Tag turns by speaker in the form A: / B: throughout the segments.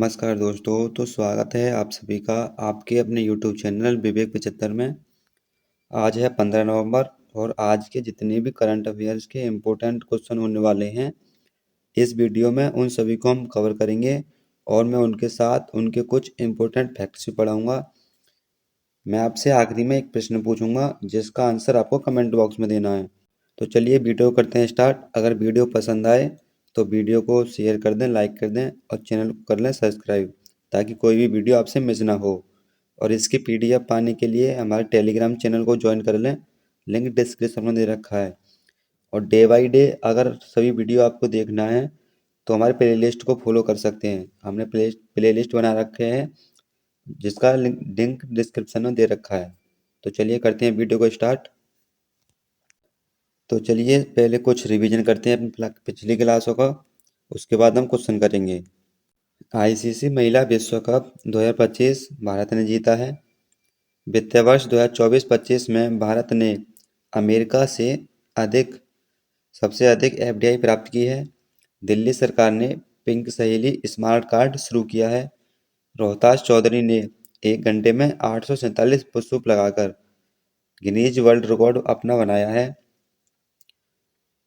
A: नमस्कार दोस्तों, तो स्वागत है आप सभी का आपके अपने यूट्यूब चैनल विवेक 75 में। आज है 15 नवंबर और आज के जितने भी करंट अफेयर्स के इम्पोर्टेंट क्वेश्चन होने वाले हैं, इस वीडियो में उन सभी को हम कवर करेंगे और मैं उनके साथ उनके कुछ इम्पोर्टेंट फैक्ट्स भी पढ़ाऊँगा। मैं आपसे आखिरी में एक प्रश्न पूछूंगा जिसका आंसर आपको कमेंट बॉक्स में देना है। तो चलिए वीडियो करते हैं स्टार्ट। अगर वीडियो पसंद आए तो वीडियो को शेयर कर दें, लाइक कर दें और चैनल को कर लें सब्सक्राइब, ताकि कोई भी वीडियो आपसे मिस ना हो। और इसकी पीडीएफ पाने के लिए हमारे टेलीग्राम चैनल को ज्वाइन कर लें, लिंक डिस्क्रिप्शन में दे रखा है। और डे बाई डे अगर सभी वीडियो आपको देखना है तो हमारे प्लेलिस्ट को फॉलो कर सकते हैं। हमने प्लेलिस्ट बना रखे हैं जिसका लिंक डिस्क्रिप्शन में दे रखा है। तो चलिए करते हैं वीडियो को स्टार्ट। तो चलिए पहले कुछ रिवीजन करते हैं अपनी पिछली क्लासों का, उसके बाद हम क्वेश्चन करेंगे। आईसीसी महिला विश्व कप 2025 भारत ने जीता है। वित्तीय वर्ष 2024-25 में भारत ने अमेरिका से अधिक सबसे अधिक एफडीआई प्राप्त की है। दिल्ली सरकार ने पिंक सहेली स्मार्ट कार्ड शुरू किया है। रोहतास चौधरी ने 1 घंटे में 847 पुशअप लगाकर गिनीज वर्ल्ड रिकॉर्ड अपना बनाया है।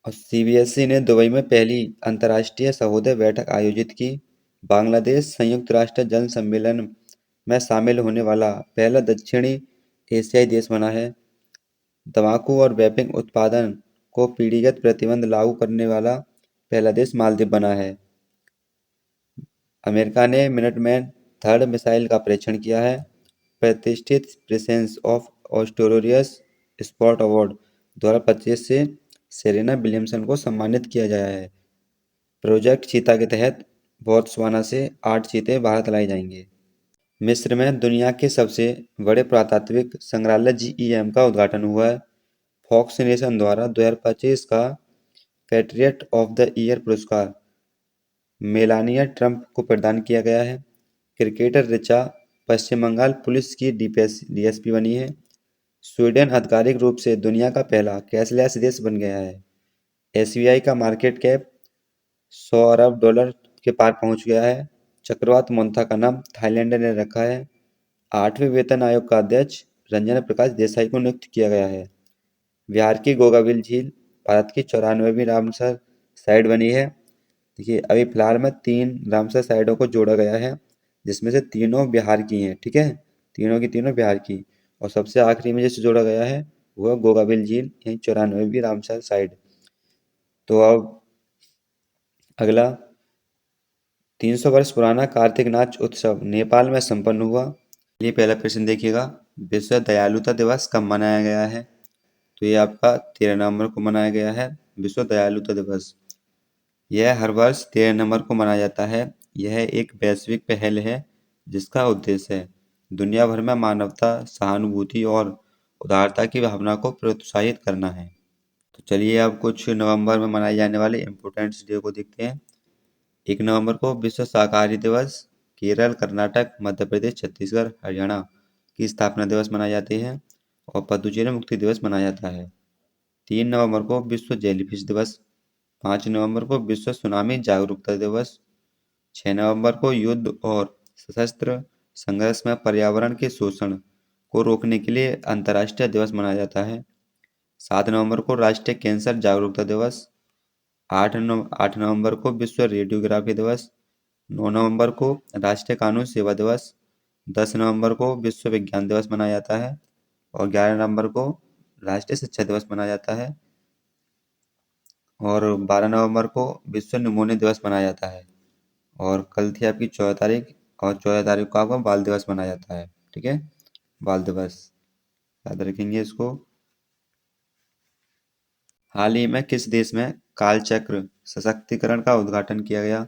A: और सीबीएसई ने दुबई में पहली अंतर्राष्ट्रीय सहोदय बैठक आयोजित की। बांग्लादेश संयुक्त राष्ट्र जल सम्मेलन में शामिल होने वाला पहला दक्षिणी एशियाई देश बना है। तंबाकू और वेपिंग उत्पादन को पीढ़ीगत प्रतिबंध लागू करने वाला पहला देश मालदीव बना है। अमेरिका ने मिनटमैन थर्ड मिसाइल का परीक्षण किया है। प्रतिष्ठित प्रिंसेस ऑफ ऑस्ट्रेलियस स्पोर्ट अवार्ड 2025 से सेरेना विलियम्सन को सम्मानित किया गया है। प्रोजेक्ट चीता के तहत बोत्सवाना से 8 चीते भारत लाए जाएंगे। मिस्र में दुनिया के सबसे बड़े पुरातात्विक संग्रहालय जीईएम का उद्घाटन हुआ है। फॉक्स नेशन द्वारा 2025 का पैट्रियट ऑफ द ईयर पुरस्कार मेलानिया ट्रंप को प्रदान किया गया है। क्रिकेटर ऋचा पश्चिम बंगाल पुलिस की डीएसपी बनी है। स्वीडन आधिकारिक रूप से दुनिया का पहला कैशलेस देश बन गया है। एसबीआई का मार्केट कैप $100 अरब के पार पहुंच गया है। चक्रवात मोन्था का नाम थाईलैंड ने रखा है। 8वें वेतन आयोग का अध्यक्ष रंजना प्रकाश देसाई को नियुक्त किया गया है। बिहार की गोगाबिल झील भारत की 94वीं रामसर साइट बनी है। देखिए अभी फिलहाल में 3 रामसर साइटों को जोड़ा गया है, जिसमें से तीनों बिहार की हैं। ठीक है, तीनों की तीनों बिहार की। और सबसे आखिरी में जिसे जोड़ा गया है वह गोगाबिल झील, यही 94वीं रामसर साइट। तो अब अगला 300 वर्ष पुराना कार्तिक नाच उत्सव नेपाल में संपन्न हुआ। ये पहला प्रश्न देखिएगा, विश्व दयालुता दिवस कब मनाया गया है? तो ये आपका 13 नवंबर को मनाया गया है, विश्व दयालुता दिवस। यह हर वर्ष 13 नवंबर को मनाया जाता है। यह एक वैश्विक पहल है जिसका उद्देश्य है दुनिया भर में मानवता, सहानुभूति और उदारता की भावना को प्रोत्साहित करना है। तो चलिए अब कुछ नवंबर में मनाए जाने वाले इम्पोर्टेंट डे को देखते हैं। 1 नवंबर को विश्व शाकाहारी दिवस। केरल, कर्नाटक, मध्य प्रदेश, छत्तीसगढ़, हरियाणा की स्थापना दिवस मनाए जाते हैं और पदुचेरी मुक्ति दिवस मनाया जाता है। 3 नवंबर को विश्व जेलीफिश दिवस। 5 नवंबर को विश्व सुनामी जागरूकता दिवस। 6 नवंबर को युद्ध और सशस्त्र संघर्ष में पर्यावरण के शोषण को रोकने के लिए अंतर्राष्ट्रीय दिवस मनाया जाता है। 7 नवंबर को राष्ट्रीय कैंसर जागरूकता दिवस। 8 नवंबर को विश्व रेडियोग्राफी दिवस। 9 नवंबर को राष्ट्रीय कानून सेवा दिवस। 10 नवंबर को विश्व विज्ञान दिवस मनाया जाता है और 11 नवंबर को राष्ट्रीय शिक्षा दिवस मनाया जाता है और 12 नवंबर को विश्व निमोनिया दिवस मनाया जाता है। और कल थी आपकी 14 तारीख और 14 तारीख को आपका बाल दिवस मनाया जाता है। ठीक है, बाल दिवस याद रखेंगे इसको। हाल ही में किस देश में कालचक्र सशक्तिकरण का उद्घाटन किया गया?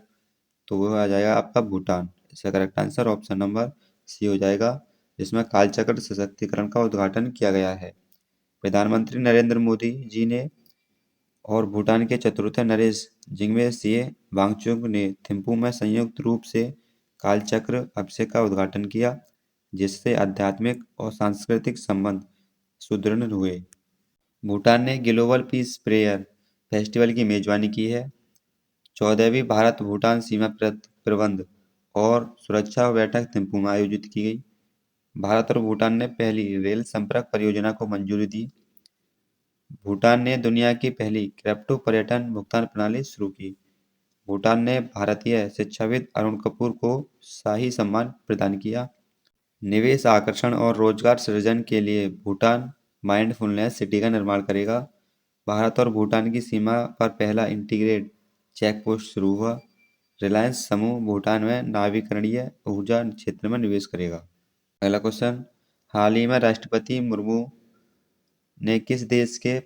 A: तो वो आ जाएगा आपका भूटान। इसका correct answer option number C हो जाएगा, जिसमें कालचक्र सशक्तिकरण का उद्घाटन किया गया है। प्रधानमंत्री नरेंद्र मोदी जी ने और भूटान के चतुर्थ नरेश जिग्मे सिए वांगचुक ने थिम्पू में संयुक्त रूप से कालचक्र अभिषेक का उद्घाटन किया, जिससे आध्यात्मिक और सांस्कृतिक संबंध सुदृढ़ हुए। भूटान ने ग्लोबल पीस प्रेयर फेस्टिवल की मेजबानी की है। 14वीं भारत भूटान सीमा प्रबंध और सुरक्षा बैठक थिम्पू में आयोजित की गई। भारत और भूटान ने पहली रेल संपर्क परियोजना को मंजूरी दी। भूटान ने दुनिया की पहली क्रिप्टो पर्यटन भुगतान प्रणाली शुरू की। भूटान ने भारतीय शिक्षाविद अरुण कपूर को शाही सम्मान प्रदान किया। निवेश आकर्षण और रोजगार सृजन के लिए भूटान माइंडफुलनेस सिटी का निर्माण करेगा। भारत और भूटान की सीमा पर पहला इंटीग्रेटेड चेक पोस्ट शुरू हुआ। रिलायंस समूह भूटान में नावीकरणीय ऊर्जा क्षेत्र में निवेश करेगा। अगला क्वेश्चन, हाल ही में राष्ट्रपति मुर्मू ने किस देश के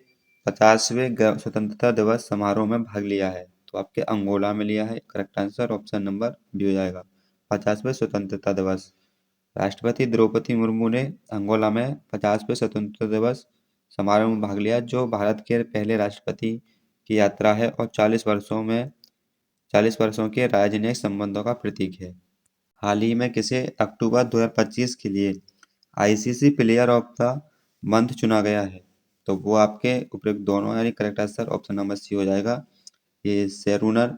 A: 50वें स्वतंत्रता दिवस समारोह में भाग लिया है? तो आपके अंगोला में लिया है। Correct answer option number D हो जाएगा, 50वें स्वतंत्रता दिवस। राष्ट्रपति द्रौपदी मुर्मू ने अंगोला में 50वें स्वतंत्रता दिवस समारोह में भाग लिया, जो भारत के पहले राष्ट्रपति की यात्रा है और 40 वर्षों के राजनयिक संबंधों का प्रतीक है। हाल ही में किसे अक्टूबर 2025 के लिए ICC player of the month चुना गया है? तो वो आपके उपयुक्त दोनों यानी correct answer option number C हो जाएगा। ये सेरुनर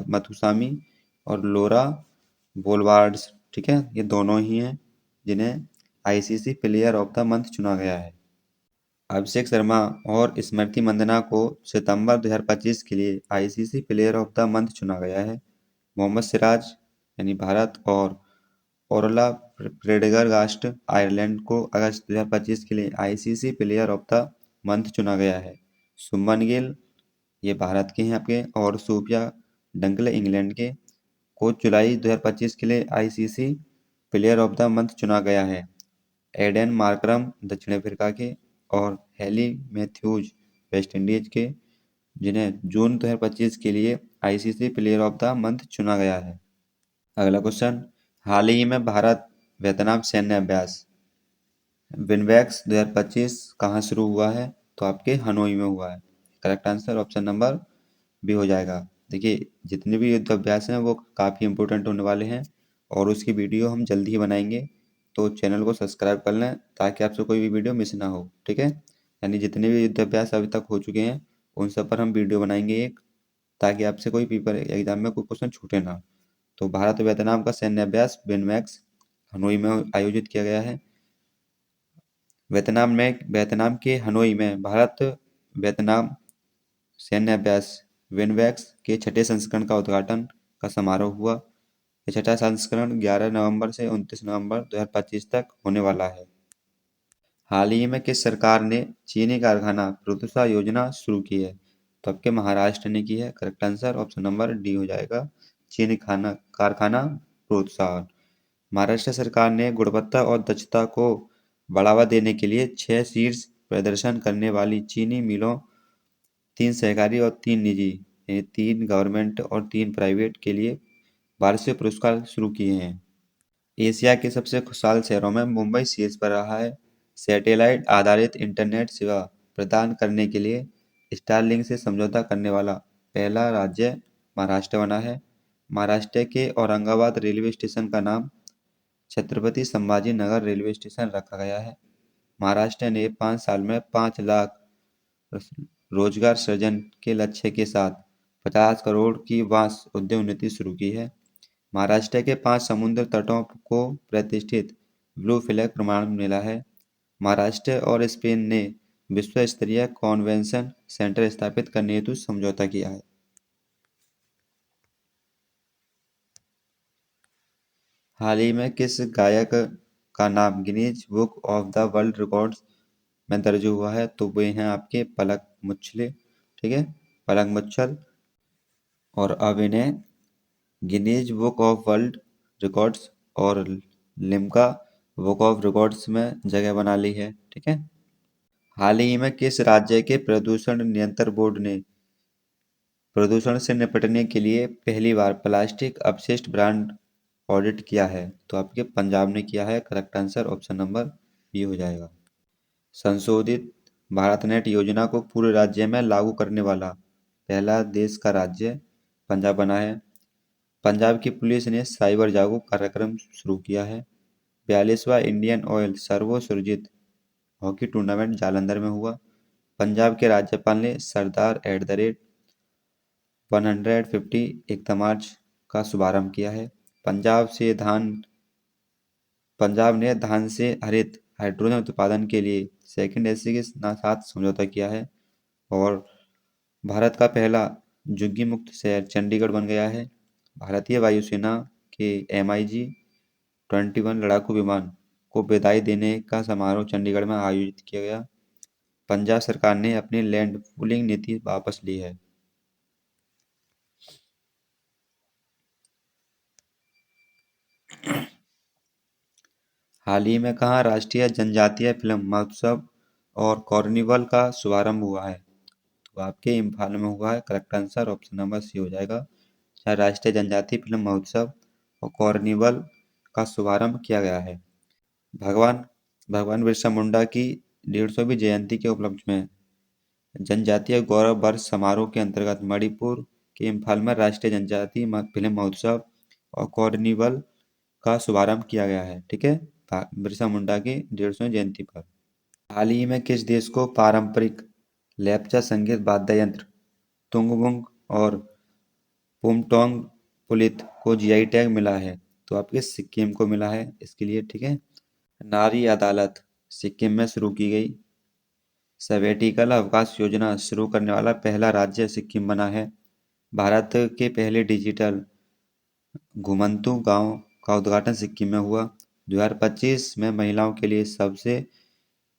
A: मथुसामी और लोरा बोलवार्ड्स, ठीक है, ये दोनों ही हैं जिन्हें ICC player of the month चुना गया है। अभिषेक शर्मा और स्मृति मंदाना को सितंबर 2025 के लिए ICC player of the month चुना गया है। मोहम्मद सिराज यानी भारत और ओरला प्रेडगरगास्ट आयरलैंड को अगस्त 2025 के लिए ICC player of the month चुना गया है। शुभमन गिल ये भारत के हैं आपके, और सूफिया डंकले इंग्लैंड के को जुलाई 2025 के लिए ICC player of the month चुना गया है। एडन मार्करम दक्षिण अफ्रीका के और हेली मैथ्यूज वेस्ट इंडीज के, जिन्हें जून 2025 के लिए ICC player of the month चुना गया है। अगला क्वेश्चन, हाल ही में भारत वियतनाम सैन्य अभ्यास विनवैक्स 2025 कहाँ शुरू हुआ है? तो आपके हनोई में हुआ है। Correct answer option number B हो जाएगा। देखिए, जितने भी युद्ध अभ्यास हैं वो काफ़ी इंपॉर्टेंट होने वाले हैं और उसकी वीडियो हम जल्दी ही बनाएंगे, तो चैनल को सब्सक्राइब कर लें ताकि आपसे कोई भी वीडियो मिस ना हो, ठीक है। यानी जितने भी युद्ध अभ्यास अभी तक हो चुके हैं उन सब पर हम वीडियो बनाएंगे एक, ताकि आपसे कोई पेपर एग्जाम में कोई क्वेश्चन छूटे ना। तो भारत और वियतनाम का सैन्य अभ्यास विनमैक्स हनोई में आयोजित किया गया है। वियतनाम के हनोई में भारत वियतनाम सैन्य अभ्यास विनवैक्स के छठे संस्करण का उद्घाटन का समारोह हुआ। यह छठा संस्करण 11 नवंबर से 29 नवंबर 2025 तक होने वाला है। हाल ही में किस सरकार ने चीनी कारखाना प्रोत्साहन योजना शुरू की है? तो आपके महाराष्ट्र ने की है। Correct answer option number D हो जाएगा, चीनी कारखाना प्रोत्साहन। महाराष्ट्र सरकार ने गुणवत्ता और दक्षता को बढ़ावा देने के लिए 6 शीर्ष प्रदर्शन करने वाली चीनी मिलों, 3 सरकारी और 3 निजी, यानी 3 गवर्नमेंट और 3 प्राइवेट के लिए वार्षिक पुरस्कार शुरू किए हैं। एशिया के सबसे खुशहाल शहरों में मुंबई शीर्ष पर रहा है। सैटेलाइट आधारित इंटरनेट सेवा प्रदान करने के लिए स्टारलिंक से समझौता करने वाला पहला राज्य महाराष्ट्र बना है। महाराष्ट्र के औरंगाबाद रेलवे स्टेशन का नाम छत्रपति संभाजी नगर रेलवे स्टेशन रखा गया है। महाराष्ट्र ने 5 साल में 5 लाख रोजगार सृजन के लक्ष्य के साथ 50 करोड़ की बांस उद्योग नीति शुरू की है। महाराष्ट्र के 5 समुद्र तटों को प्रतिष्ठित ब्लू फ्लैग प्रमाण मिला है। महाराष्ट्र और स्पेन ने विश्व स्तरीय कॉन्वेंशन सेंटर स्थापित करने हेतु समझौता किया है। हाल ही में किस गायक का नाम Guinness book of the world records में दर्ज हुआ है? तो वे हैं आपके पलक मुच्छले, ठीक है, पलक मुच्छल। और अब इन्हें Guinness book of world records और लिम्का बुक ऑफ रिकॉर्ड्स में जगह बना ली है, ठीक है। हाल ही में किस राज्य के प्रदूषण नियंत्रण बोर्ड ने प्रदूषण से निपटने के लिए पहली बार प्लास्टिक अपशिष्ट ब्रांड ऑडिट किया है? तो आपके पंजाब ने किया है। Correct answer option number B हो जाएगा। संशोधित भारत नेट योजना को पूरे राज्य में लागू करने वाला पहला देश का राज्य पंजाब बना है। पंजाब की पुलिस ने साइबर जागरूक कार्यक्रम शुरू किया है। 42वां इंडियन ऑयल सर्वसुरजीत हॉकी टूर्नामेंट जालंधर में हुआ। पंजाब के राज्यपाल ने सरदार @ 150 एकता मार्च का शुभारंभ किया है। पंजाब से धान पंजाब ने धान से हरित हाइड्रोजन उत्पादन के लिए सेकंड एसी के साथ समझौता किया है। और भारत का पहला झुग्गी मुक्त शहर चंडीगढ़ बन गया है। भारतीय वायुसेना के MiG-21 लड़ाकू विमान को विदाई देने का समारोह चंडीगढ़ में आयोजित किया गया। पंजाब सरकार ने अपनी लैंड पूलिंग नीति वापस ली है। हाल ही में कहाँ राष्ट्रीय जनजातीय फिल्म महोत्सव और कार्निवल का शुभारंभ हुआ है? तो आपके इम्फाल में हुआ है। Correct answer option number C हो जाएगा। राष्ट्रीय जनजातीय फिल्म महोत्सव और कार्निवल का शुभारंभ किया गया है। भगवान भगवान बिरसा मुंडा की 150वीं जयंती के उपलक्ष्य में जनजातीय गौरव वर्ष समारोह के अंतर्गत मणिपुर के इम्फाल में राष्ट्रीय जनजातीय फिल्म महोत्सव और कार्निवल का शुभारंभ किया गया है। ठीक है, बिरसा मुंडा की 150वीं जयंती पर। हाल ही में किस देश को पारंपरिक लेप्चा संगीत वाद्य यंत्र तुंगबुंग और पुमटोंग पुलित को जीआई टैग मिला है? तो आपके सिक्किम को मिला है इसके लिए। ठीक है। नारी अदालत सिक्किम में शुरू की गई। सैबेटिकल अवकाश योजना शुरू करने वाला पहला राज्य सिक्किम बना है। भारत के पहले डिजिटल घुमंतू गांव का उद्घाटन सिक्किम में हुआ। 2025 में महिलाओं के लिए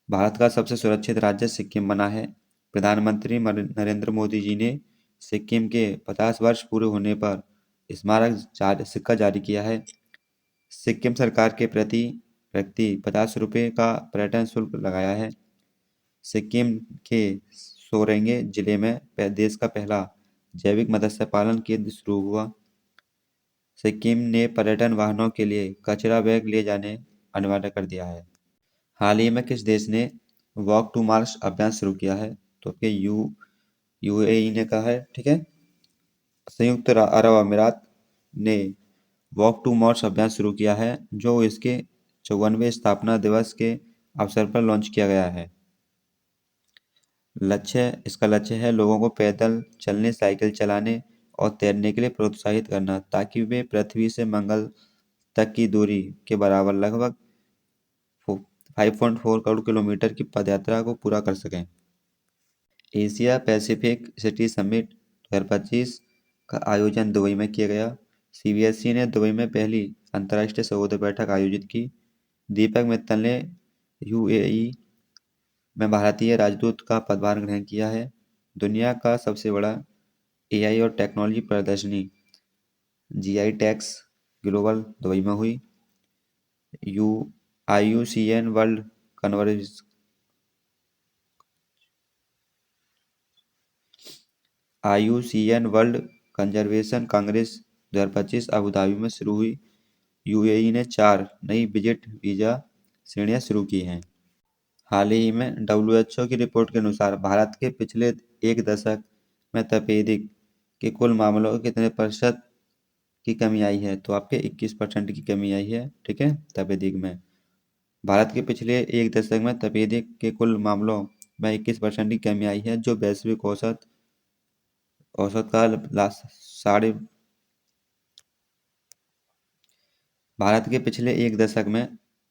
A: भारत का सबसे सुरक्षित राज्य सिक्किम बना है। प्रधानमंत्री नरेंद्र मोदी जी ने सिक्किम के 50 वर्ष पूरे होने पर स्मारक सिक्का जारी किया है। सिक्किम सरकार के प्रति व्यक्ति 50 रुपये का पर्यटन शुल्क लगाया है। सिक्किम के सोरेंगे जिले में देश का पहला जैविक मत्स्य पालन केंद्र शुरू हुआ। सिक्किम ने पर्यटन वाहनों के लिए कचरा बैग ले जाने अनिवार्य कर दिया है। हाल ही में किस देश ने वॉक टू मार्स अभियान शुरू किया है? तो आपके यूएई ने कहा है। ठीक है। संयुक्त अरब अमीरात ने वॉक टू मार्स अभियान शुरू किया है जो इसके 54वें स्थापना दिवस के अवसर पर लॉन्च किया गया है। इसका लक्ष्य है लोगों को पैदल चलने, साइकिल चलाने और तैरने के लिए प्रोत्साहित करना ताकि वे पृथ्वी से मंगल तक की दूरी के बराबर लगभग 5.4 करोड़ किलोमीटर की पदयात्रा को पूरा कर सकें। एशिया पैसिफिक सिटी समिट 2025 का आयोजन दुबई में किया गया। सीबीएसई ने दुबई में पहली अंतर्राष्ट्रीय सर्वोदय बैठक आयोजित की। दीपक मित्तल ने यूएई में भारतीय राजदूत का पदभार ग्रहण किया है। दुनिया का सबसे बड़ा एआई और टेक्नोलॉजी प्रदर्शनी जीआई टेक्स ग्लोबल दुबई में हुई। IUCN world converge IUCN world conservation Congress 2025 Abu Dhabi में शुरू हुई। यूएई ने 4 नई विजिट वीजा श्रेणियां शुरू की हैं। हाल ही में WHO की रिपोर्ट के अनुसार भारत के पिछले एक दशक में तपेदिक के कुल मामलों में कितने प्रतिशत की कमी आई है? तो आपके 21% की कमी आई है। ठीक है, तपेदिक में भारत के पिछले एक दशक में तपेदिक के कुल मामलों में 21% की कमी आई है जो वैश्विक औसत का साढ़े भारत के पिछले एक दशक में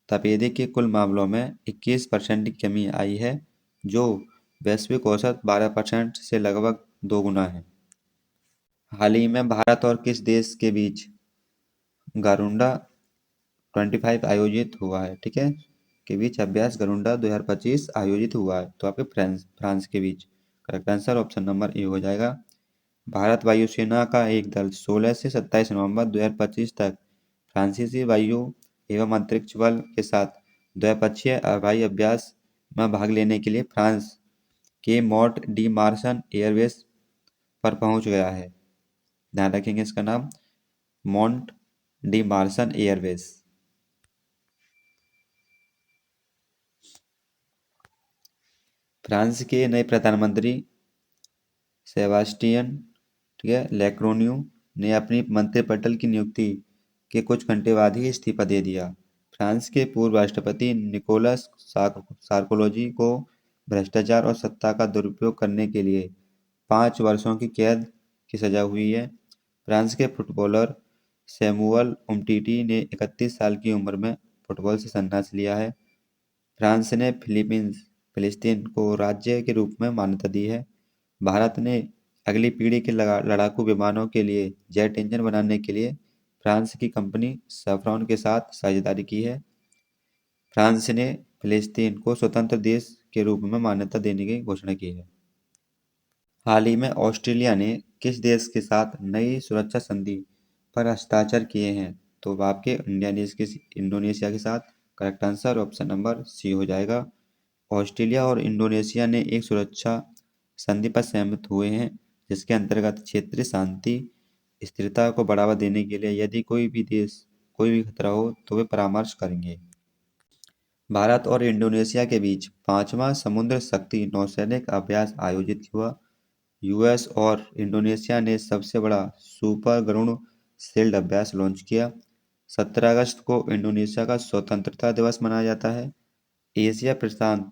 A: तपेदिक के कुल मामलों में 21% की कमी आई है जो वैश्विक औसत 12% से लगभग 2 गुना है। हाल ही में भारत और किस देश के बीच गारुंडा 25 आयोजित हुआ है? ठीक है, के बीच अभ्यास गारुंडा 2025 आयोजित हुआ है। तो आपके फ्रांस के बीच। Correct answer option number A हो जाएगा। भारत वायुसेना का एक दल 16 से 27 नवंबर 2025 तक फ्रांसीसी वायु एवं अंतरिक्ष बल के साथ द्विपक्षीय हवाई अभ्यास में भाग लेने के लिए फ्रांस के मॉन्ट डी मार्सन एयरबेस पर पहुंच गया है। ध्यान रखेंगे इसका नाम, मॉन्ट डी मार्सन एयरबेस। फ्रांस के नए प्रधानमंत्री सेबास्टियन, ठीक है, लेक्रोन्यू ने अपनी मंत्रिमंडल की नियुक्ति के कुछ घंटे बाद ही इस्तीफा दे दिया। फ्रांस के पूर्व राष्ट्रपति निकोलस सार्कोजी को भ्रष्टाचार और सत्ता का दुरुपयोग करने के लिए 5 वर्षों की कैद की सजा हुई है। फ्रांस के फुटबॉलर सैमुअल उमटीटी ने 31 साल की उम्र में फुटबॉल से संन्यास लिया है। फ्रांस ने फिलिस्तीन को राज्य के रूप में मान्यता दी है। भारत ने अगली पीढ़ी के लड़ाकू विमानों के लिए जेट इंजन बनाने के लिए फ्रांस की कंपनी सैफ्रॉन के साथ साझेदारी की है। फ्रांस ने फिलिस्तीन को स्वतंत्र देश के रूप में मान्यता देने की घोषणा की है। हाल ही में ऑस्ट्रेलिया ने किस देश के साथ नई सुरक्षा संधि पर हस्ताक्षर किए हैं? तो आपके इंडोनेशिया के साथ। Correct answer option number C हो जाएगा। ऑस्ट्रेलिया और इंडोनेशिया ने एक सुरक्षा संधि पर सहमत हुए हैं, जिसके अंतर्गत क्षेत्रीय शांति स्थिरता को बढ़ावा देने के लिए यदि कोई भी खतरा हो तो वे परामर्श करेंगे। भारत और इंडोनेशिया के बीच 5वां समुद्र शक्ति नौसैनिक अभ्यास आयोजित हुआ। यूएस और इंडोनेशिया ने सबसे बड़ा सुपर गरुड़ शील्ड अभ्यास लॉन्च किया। 17 अगस्त को इंडोनेशिया का स्वतंत्रता दिवस मनाया जाता है। एशिया प्रशांत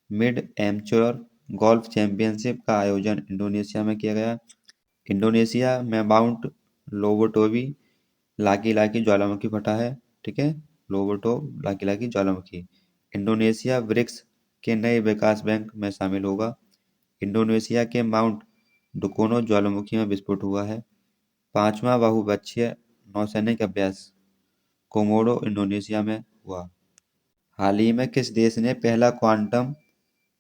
A: मिड एमेच्योर गोल्फ चैंपियनशिप का आयोजन इंडोनेशिया में किया गया। इंडोनेशिया में माउंट लोबोटोवी लाकी लाकी ज्वालामुखी फटा है। ठीक है, लोबोटोव लाकी लाकी ज्वालामुखी। इंडोनेशिया ब्रिक्स के नए विकास बैंक में शामिल होगा। इंडोनेशिया के माउंट डुकोनो ज्वालामुखी में विस्फोट हुआ है। 5वां बहुपक्षीय नौसैनिक अभ्यास कोमोडो इंडोनेशिया में हुआ। हाल ही में किस देश ने पहला क्वांटम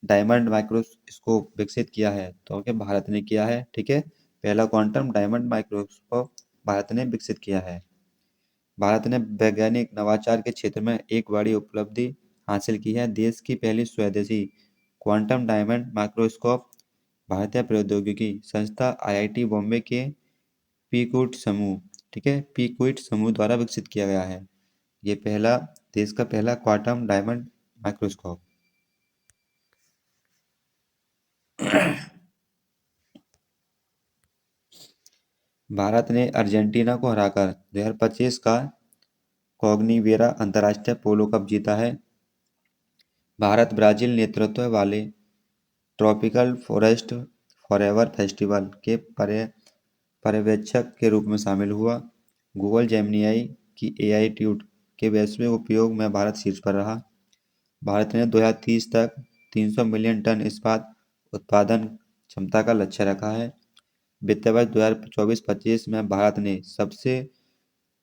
A: डायमंड माइक्रोस्कोप विकसित किया है? तो भारत ने किया है। ठीक है, पहला क्वांटम डायमंड माइक्रोस्कोप भारत ने विकसित किया है। भारत ने वैज्ञानिक नवाचार के क्षेत्र में एक बड़ी उपलब्धि हासिल की है। देश की पहली स्वदेशी क्वांटम डायमंड माइक्रोस्कोप भारतीय प्रौद्योगिकी संस्था आईआईटी बॉम्बे के पीक्विट समूह ठीक है पीक्विट समूह द्वारा विकसित किया गया है। ये देश का पहला क्वांटम डायमंड माइक्रोस्कोप। भारत ने अर्जेंटीना को हराकर 2025 का कॉग्निवेरा अंतर्राष्ट्रीय पोलो कप जीता है। भारत ब्राजील नेतृत्व वाले ट्रॉपिकल फॉरेस्ट फॉरएवर फेस्टिवल के पर्यवेक्षक के रूप में शामिल हुआ। गूगल जेमिनी की एआई ट्यूट के वैश्विक उपयोग में भारत शीर्ष पर रहा। भारत ने 2030 तक 300 मिलियन टन इस्पात उत्पादन क्षमता का लक्ष्य रखा है। वित्त वर्ष 2024-25 में भारत ने सबसे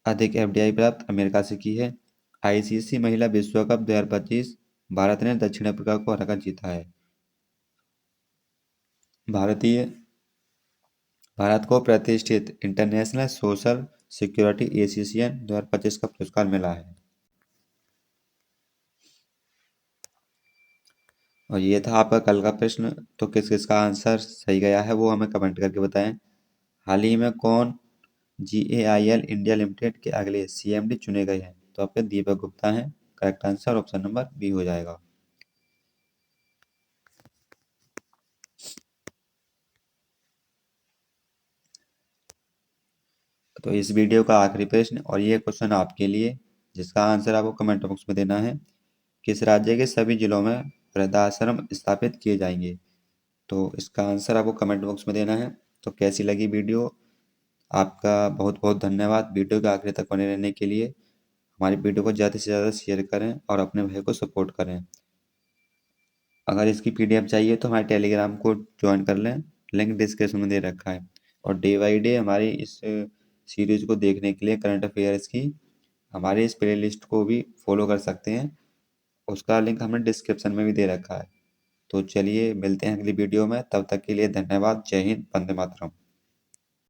A: अधिक एफडीआई प्राप्त अमेरिका से की है। आईसीसी महिला विश्व कप 2025 भारत ने दक्षिण अफ्रीका को हराकर जीता है। भारत को प्रतिष्ठित इंटरनेशनल सोशल सिक्योरिटी एसोसिएशन 2025 का पुरस्कार मिला है। और ये था आपका कल का प्रश्न। तो किस किस का आंसर सही गया है वो हमें कमेंट करके बताएं। हाल ही में कौन GAIL इंडिया लिमिटेड के अगले CMD चुने गए हैं? तो आपके दीपक गुप्ता हैं। Correct answer option number B हो जाएगा। तो इस वीडियो का आखिरी प्रश्न और ये क्वेश्चन आपके लिए, जिसका आंसर आपको कमेंट बॉक्स में देना है। किस राज्य के सभी जिलों में वृद्धाश्रम स्थापित किए जाएंगे? तो इसका आंसर आपको कमेंट बॉक्स में देना है। तो कैसी लगी वीडियो? आपका बहुत बहुत धन्यवाद वीडियो के आखिरी तक बने रहने के लिए। हमारी वीडियो को ज़्यादा से ज़्यादा शेयर करें और अपने भाई को सपोर्ट करें। अगर इसकी PDF चाहिए तो हमारे टेलीग्राम को ज्वाइन कर लें, लिंक डिस्क्रिप्शन में दे रखा है। और डे बाई डे हमारी इस सीरीज को देखने के लिए करंट अफेयर्स की हमारे इस प्ले लिस्ट को भी फॉलो कर सकते हैं। उसका लिंक हमने डिस्क्रिप्शन में भी दे रखा है। तो चलिए मिलते हैं अगली वीडियो में, तब तक के लिए धन्यवाद। जय हिंद, वंदे मातरम।